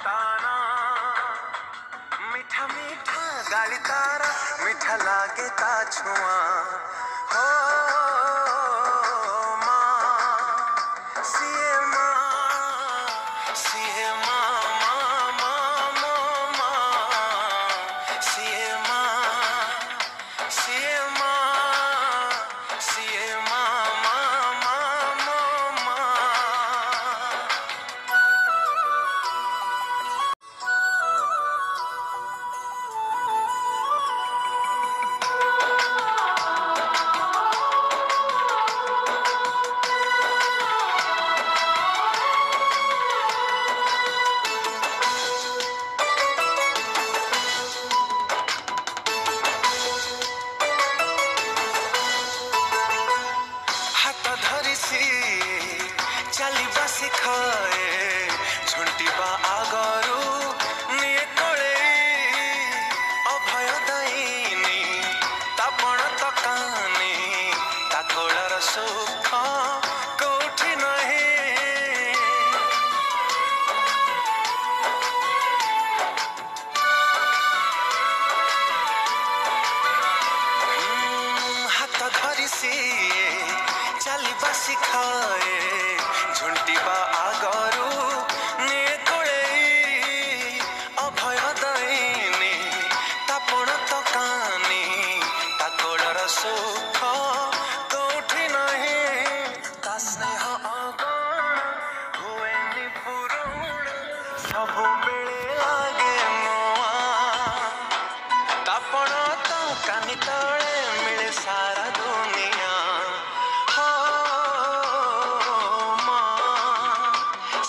ताना मीठा मीठा गाली तारा मीठा लागे ता छुआ हो माँ सिए माँ सिए माँ माँ माँ माँ माँ सिए माँ सिए माँ सिए माँ माँ माँ माँ माँ हाथ धरिसी चलिबा शिखाए झुंटिबा आगरू निये कोले अभय दायिनी तापण तकानी ताकोड़र सुख कोठी नहीं हाथ धरिसी चलिबा शिखाए झुंटिबा आगरू निये कोले अभय दायिनी तापण तकानी ताकोड़र सुख कोठी नहीं ता स्नेह अगण हुएनि पुरुण सबु बेले लागे मुआ तापण तकानी तले मिले सारा दुनिया हो माँ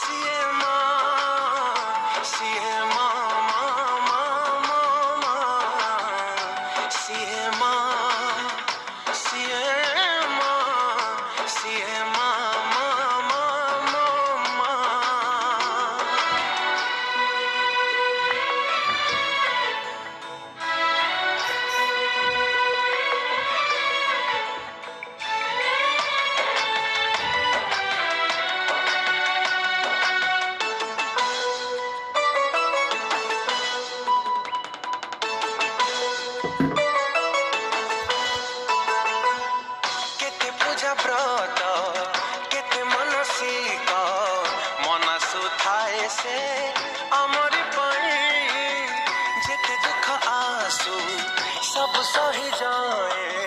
सिए माँ सिए माँ माँ माँ माँ माँ सिए माँ सिए माँ सिए माँ माँ माँ माँ माँ केते पूजा व्रत केते मानसिक मनसु थाए से अमरी पई जेते दुख आसु सब सही जाए